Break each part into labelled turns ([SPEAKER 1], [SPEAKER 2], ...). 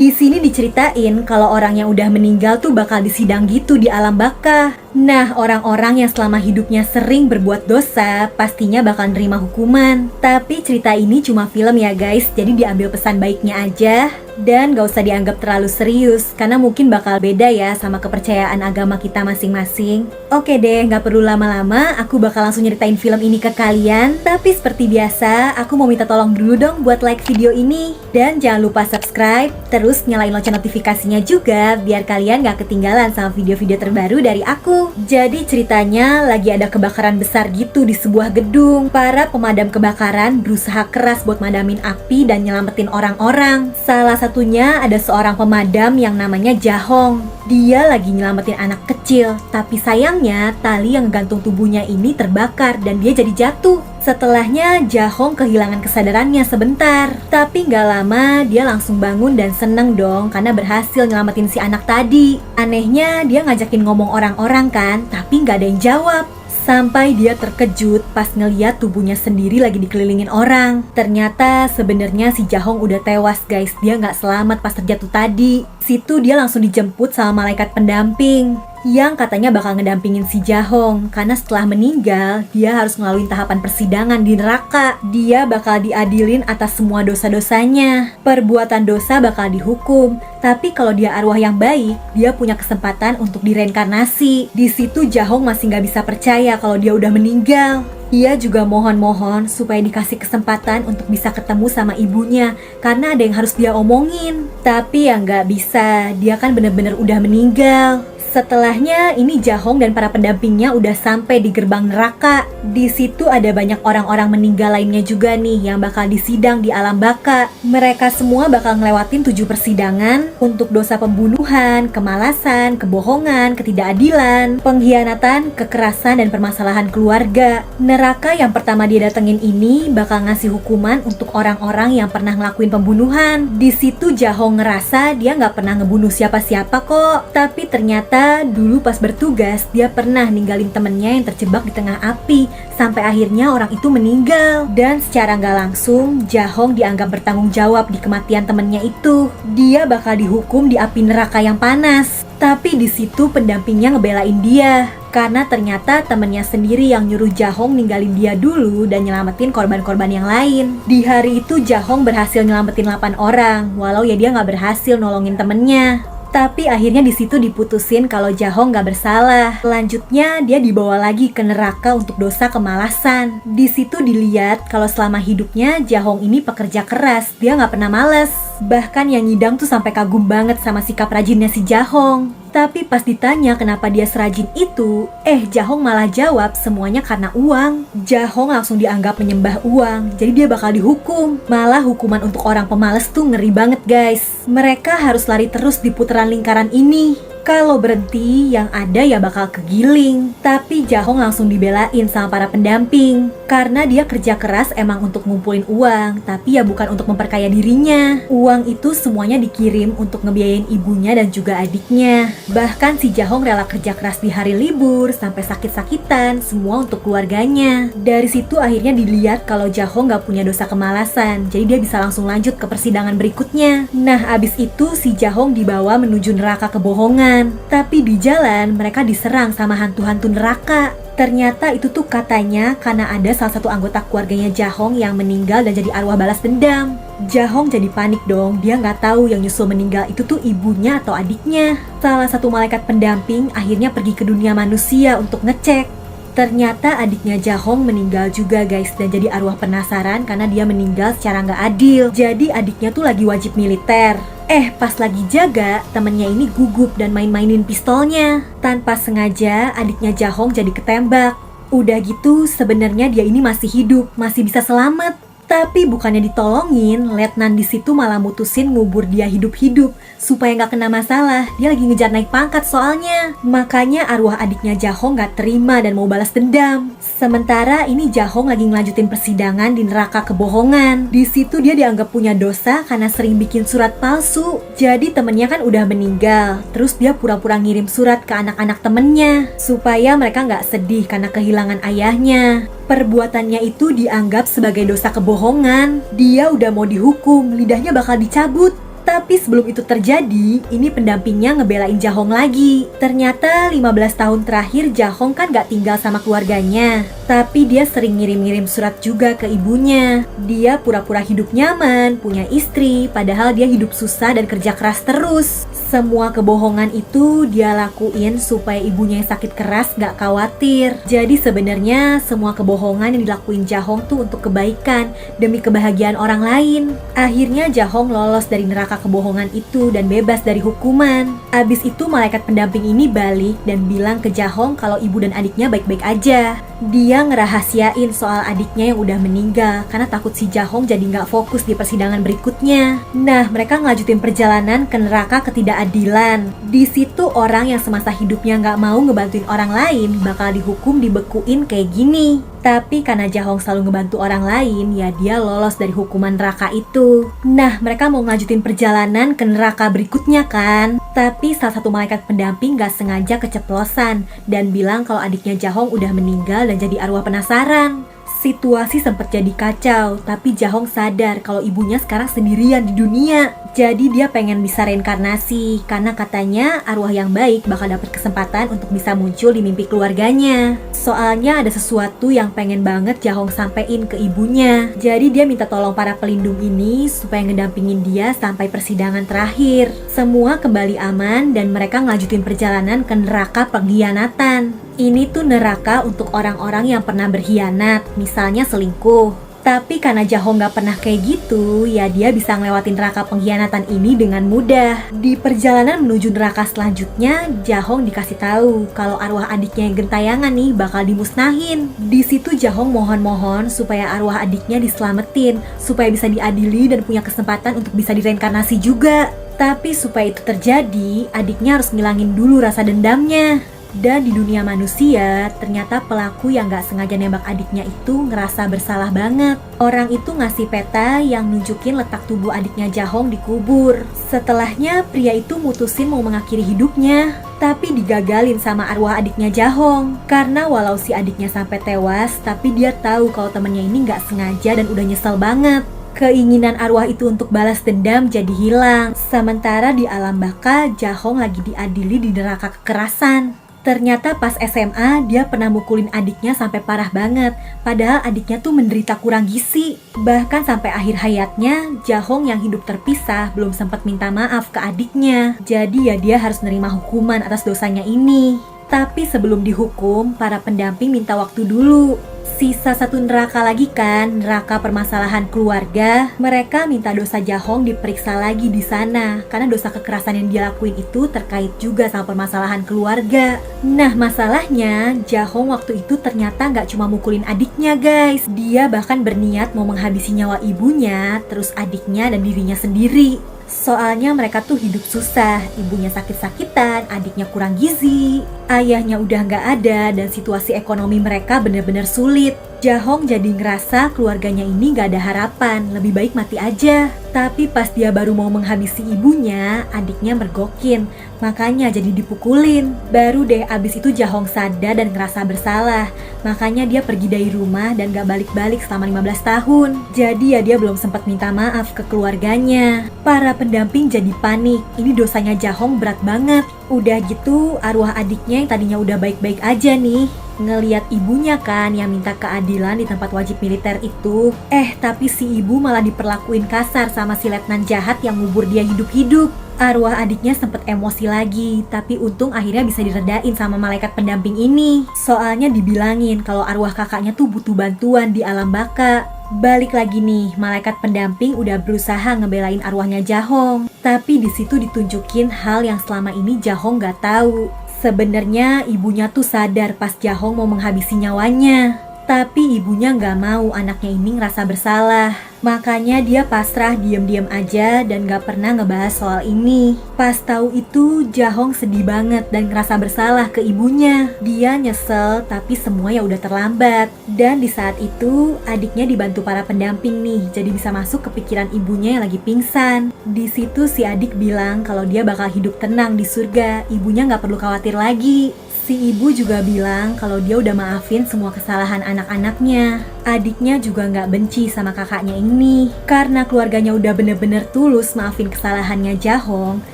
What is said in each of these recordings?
[SPEAKER 1] Di sini diceritain kalau orang yang udah meninggal tuh bakal disidang gitu di alam baka. Nah, orang-orang yang selama hidupnya sering berbuat dosa pastinya bakal nerima hukuman. Tapi cerita ini cuma film ya guys, jadi diambil pesan baiknya aja. Dan gak usah dianggap terlalu serius, karena mungkin bakal beda ya sama kepercayaan agama kita masing-masing. Oke deh, gak perlu lama-lama, aku bakal langsung nyeritain film ini ke kalian. Tapi seperti biasa, aku mau minta tolong dulu dong buat like video ini. Dan jangan lupa subscribe, terus nyalain lonceng notifikasinya juga, biar kalian gak ketinggalan sama video-video terbaru dari aku. Jadi ceritanya lagi ada kebakaran besar gitu di sebuah gedung. Para pemadam kebakaran berusaha keras buat madamin api dan nyelamatin orang-orang. Salah satunya ada seorang pemadam yang namanya Jahong. Dia lagi nyelamatin anak kecil, tapi sayangnya tali yang gantung tubuhnya ini terbakar dan dia jadi jatuh. Setelahnya Jahong kehilangan kesadarannya sebentar. Tapi gak lama dia langsung bangun dan seneng dong karena berhasil nyelamatin si anak tadi. Anehnya dia ngajakin ngomong orang-orang kan, tapi gak ada yang jawab. Sampai dia terkejut pas ngeliat tubuhnya sendiri lagi dikelilingin orang. Ternyata sebenarnya si Jahong udah tewas guys, dia gak selamat pas terjatuh tadi. Situ dia langsung dijemput sama malaikat pendamping yang katanya bakal ngedampingin si Jahong, karena setelah meninggal dia harus ngelaluin tahapan persidangan di neraka. Dia bakal diadilin atas semua dosa-dosanya. Perbuatan dosa bakal dihukum, tapi kalau dia arwah yang baik, dia punya kesempatan untuk direinkarnasi. Di situ Jahong masih nggak bisa percaya kalau dia udah meninggal. Ia juga mohon-mohon supaya dikasih kesempatan untuk bisa ketemu sama ibunya, karena ada yang harus dia omongin. Tapi ya nggak bisa, dia kan bener-bener udah meninggal. Setelahnya ini Jahong dan para pendampingnya udah sampai di gerbang neraka. Di situ ada banyak orang-orang meninggal lainnya juga nih yang bakal disidang di alam baka. Mereka semua bakal ngelewatin 7 persidangan untuk dosa pembunuhan, kemalasan, kebohongan, ketidakadilan, pengkhianatan, kekerasan, dan permasalahan keluarga. Neraka yang pertama dia datengin ini bakal ngasih hukuman untuk orang-orang yang pernah ngelakuin pembunuhan. Di situ Jahong ngerasa dia nggak pernah ngebunuh siapa-siapa kok. Tapi ternyata dulu pas bertugas dia pernah ninggalin temennya yang terjebak di tengah api sampai akhirnya orang itu meninggal. Dan secara nggak langsung Jahong dianggap bertanggung jawab di kematian temennya itu. Dia bakal dihukum di api neraka yang panas. Tapi di situ pendampingnya ngebelain dia karena ternyata temennya sendiri yang nyuruh Jahong ninggalin dia dulu dan nyelamatin korban-korban yang lain. Di hari itu Jahong berhasil nyelamatin 8 orang, walau ya dia nggak berhasil nolongin temennya. Tapi akhirnya di situ diputusin kalau Jahong gak bersalah. Selanjutnya dia dibawa lagi ke neraka untuk dosa kemalasan. Di situ dilihat kalau selama hidupnya Jahong ini pekerja keras, dia gak pernah males. Bahkan yang nyidang tuh sampai kagum banget sama sikap rajinnya si Jahong. Tapi pas ditanya kenapa dia serajin itu, Jahong malah jawab semuanya karena uang. Jahong langsung dianggap menyembah uang, jadi dia bakal dihukum. Malah hukuman untuk orang pemalas tuh ngeri banget guys. Mereka harus lari terus di putaran lingkaran ini. Kalau berhenti, yang ada ya bakal kegiling. Tapi Jahong langsung dibelain sama para pendamping. Karena dia kerja keras emang untuk ngumpulin uang, tapi ya bukan untuk memperkaya dirinya. Uang itu semuanya dikirim untuk ngebiayain ibunya dan juga adiknya. Bahkan si Jahong rela kerja keras di hari libur, sampai sakit-sakitan, semua untuk keluarganya. Dari situ akhirnya dilihat kalau Jahong gak punya dosa kemalasan, jadi dia bisa langsung lanjut ke persidangan berikutnya. Nah abis itu si Jahong dibawa menuju neraka kebohongan. Tapi di jalan mereka diserang sama hantu-hantu neraka. Ternyata itu tuh katanya karena ada salah satu anggota keluarganya Jahong yang meninggal dan jadi arwah balas dendam. Jahong jadi panik dong, dia nggak tahu yang nyusul meninggal itu tuh ibunya atau adiknya. Salah satu malaikat pendamping akhirnya pergi ke dunia manusia untuk ngecek. Ternyata adiknya Jahong meninggal juga guys, dan jadi arwah penasaran karena dia meninggal secara nggak adil. Jadi adiknya tuh lagi wajib militer. Pas lagi jaga, temennya ini gugup dan main-mainin pistolnya. Tanpa sengaja, adiknya Jahong jadi ketembak. Udah gitu, sebenarnya dia ini masih hidup, masih bisa selamat. Tapi bukannya ditolongin, letnan di situ malah mutusin ngubur dia hidup-hidup supaya nggak kena masalah. Dia lagi ngejar naik pangkat soalnya. Makanya arwah adiknya Jahong nggak terima dan mau balas dendam. Sementara ini Jahong lagi ngelanjutin persidangan di neraka kebohongan. Di situ dia dianggap punya dosa karena sering bikin surat palsu. Jadi temennya kan udah meninggal, terus dia pura-pura ngirim surat ke anak-anak temennya supaya mereka nggak sedih karena kehilangan ayahnya. Perbuatannya itu dianggap sebagai dosa kebohongan. Dia udah mau dihukum, lidahnya bakal dicabut. Tapi sebelum itu terjadi, ini pendampingnya ngebelain Jahong lagi. Ternyata 15 tahun terakhir Jahong kan gak tinggal sama keluarganya. Tapi dia sering ngirim-ngirim surat juga ke ibunya. Dia pura-pura hidup nyaman, punya istri, padahal dia hidup susah dan kerja keras terus. Semua kebohongan itu dia lakuin supaya ibunya yang sakit keras gak khawatir. Jadi sebenarnya semua kebohongan yang dilakuin Jahong tuh untuk kebaikan, demi kebahagiaan orang lain. Akhirnya Jahong lolos dari neraka kebohongan itu dan bebas dari hukuman. Abis itu malaikat pendamping ini balik dan bilang ke Jahong kalau ibu dan adiknya baik-baik aja. Dia ngerahasiain soal adiknya yang udah meninggal karena takut si Jahong jadi gak fokus di persidangan berikutnya. Nah, mereka ngelanjutin perjalanan ke neraka ketidakadilan. Di situ orang yang semasa hidupnya gak mau ngebantuin orang lain bakal dihukum dibekuin kayak gini. Tapi karena Jahong selalu ngebantu orang lain, ya dia lolos dari hukuman neraka itu. Nah, mereka mau ngelanjutin perjalanan ke neraka berikutnya kan. Tapi salah satu malaikat pendamping gak sengaja keceplosan dan bilang kalau adiknya Jahong udah meninggal dan jadi arwah penasaran. Situasi sempat jadi kacau, tapi Jahong sadar kalau ibunya sekarang sendirian di dunia. Jadi dia pengen bisa reinkarnasi, karena katanya arwah yang baik bakal dapat kesempatan untuk bisa muncul di mimpi keluarganya. Soalnya ada sesuatu yang pengen banget Jahong sampein ke ibunya. Jadi dia minta tolong para pelindung ini supaya ngedampingin dia sampai persidangan terakhir. Semua kembali aman dan mereka ngelanjutin perjalanan ke neraka pengkhianatan. Ini tuh neraka untuk orang-orang yang pernah berkhianat, misalnya selingkuh. Tapi karena Jahong gak pernah kayak gitu, ya dia bisa ngelewatin neraka pengkhianatan ini dengan mudah. Di perjalanan menuju neraka selanjutnya, Jahong dikasih tahu kalau arwah adiknya yang gentayangan nih bakal dimusnahin. Di situ Jahong mohon-mohon supaya arwah adiknya diselamatin, supaya bisa diadili dan punya kesempatan untuk bisa direinkarnasi juga. Tapi supaya itu terjadi, adiknya harus ngilangin dulu rasa dendamnya. Dan di dunia manusia, ternyata pelaku yang gak sengaja nembak adiknya itu ngerasa bersalah banget. Orang itu ngasih peta yang nunjukin letak tubuh adiknya Jahong dikubur. Setelahnya, pria itu mutusin mau mengakhiri hidupnya. Tapi digagalin sama arwah adiknya Jahong. Karena walau si adiknya sampai tewas, tapi dia tahu kalau temennya ini gak sengaja dan udah nyesel banget. Keinginan arwah itu untuk balas dendam jadi hilang. Sementara di alam baka, Jahong lagi diadili di neraka kekerasan. Ternyata pas SMA dia pernah mukulin adiknya sampai parah banget. Padahal adiknya tuh menderita kurang gizi. Bahkan sampai akhir hayatnya, Jahong yang hidup terpisah belum sempat minta maaf ke adiknya. Jadi ya dia harus nerima hukuman atas dosanya ini. Tapi sebelum dihukum, para pendamping minta waktu dulu. Sisa satu neraka lagi kan, neraka permasalahan keluarga. Mereka minta dosa Jahong diperiksa lagi di sana karena dosa kekerasan yang dia lakuin itu terkait juga sama permasalahan keluarga. Nah, masalahnya Jahong waktu itu ternyata gak cuma mukulin adiknya guys. Dia bahkan berniat mau menghabisi nyawa ibunya, terus adiknya dan dirinya sendiri. Soalnya mereka tuh hidup susah, ibunya sakit-sakitan, adiknya kurang gizi, ayahnya udah gak ada, dan situasi ekonomi mereka bener-bener sulit. Jahong jadi ngerasa keluarganya ini gak ada harapan, lebih baik mati aja. Tapi pas dia baru mau menghabisi ibunya, adiknya mergokin, makanya jadi dipukulin. Baru deh abis itu Jahong sadar dan ngerasa bersalah, makanya dia pergi dari rumah dan gak balik-balik selama 15 tahun. Jadi ya dia belum sempat minta maaf ke keluarganya. Para pendamping jadi panik, ini dosanya Jahong berat banget. Udah gitu arwah adiknya yang tadinya udah baik-baik aja nih, ngeliat ibunya kan yang minta keadilan di tempat wajib militer itu. Tapi si ibu malah diperlakuin kasar sama si letnan jahat yang ngubur dia hidup-hidup. Arwah adiknya sempet emosi lagi, tapi untung akhirnya bisa diredain sama malaikat pendamping ini. Soalnya dibilangin kalau arwah kakaknya tuh butuh bantuan di alam baka. Balik lagi nih, malaikat pendamping udah berusaha ngebelain arwahnya Jahong. Tapi di situ ditunjukin hal yang selama ini Jahong gak tahu. Sebenarnya ibunya tuh sadar pas Jahong mau menghabisi nyawanya. Tapi ibunya gak mau anaknya ini ngerasa bersalah. Makanya dia pasrah diam-diam aja dan gak pernah ngebahas soal ini. Pas tahu itu Jahong sedih banget dan ngerasa bersalah ke ibunya. Dia nyesel tapi semua ya udah terlambat. Dan di saat itu adiknya dibantu para pendamping nih, jadi bisa masuk ke pikiran ibunya yang lagi pingsan. Di situ si adik bilang kalau dia bakal hidup tenang di surga, ibunya gak perlu khawatir lagi. Si ibu juga bilang kalau dia udah maafin semua kesalahan anak-anaknya. Adiknya juga nggak benci sama kakaknya ini. Karena keluarganya udah bener-bener tulus maafin kesalahannya Jahong,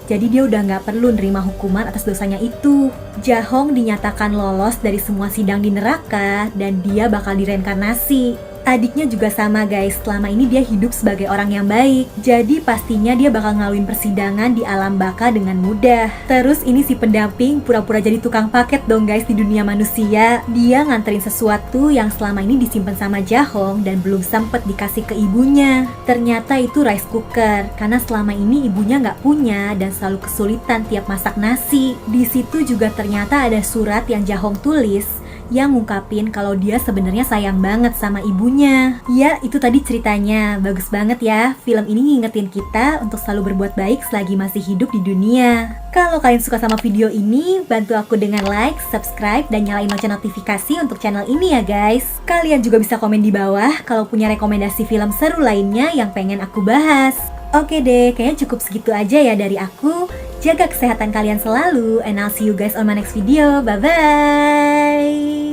[SPEAKER 1] jadi dia udah nggak perlu nerima hukuman atas dosanya itu. Jahong dinyatakan lolos dari semua sidang di neraka dan dia bakal direinkarnasi. Adiknya juga sama guys, selama ini dia hidup sebagai orang yang baik. Jadi pastinya dia bakal ngelaluin persidangan di alam baka dengan mudah. Terus ini si pendamping pura-pura jadi tukang paket dong guys di dunia manusia. Dia nganterin sesuatu yang selama ini disimpan sama Jahong dan belum sempet dikasih ke ibunya. Ternyata itu rice cooker, karena selama ini ibunya nggak punya dan selalu kesulitan tiap masak nasi. Di situ juga ternyata ada surat yang Jahong tulis yang ngungkapin kalau dia sebenarnya sayang banget sama ibunya. Ya, itu tadi ceritanya. Bagus banget ya. Film ini ngingetin kita untuk selalu berbuat baik selagi masih hidup di dunia. Kalau kalian suka sama video ini, bantu aku dengan like, subscribe, dan nyalain lonceng notifikasi untuk channel ini ya guys. Kalian juga bisa komen di bawah kalau punya rekomendasi film seru lainnya yang pengen aku bahas. Oke deh, kayaknya cukup segitu aja ya dari aku. Jaga kesehatan kalian selalu, and I'll see you guys on my next video. Bye-bye!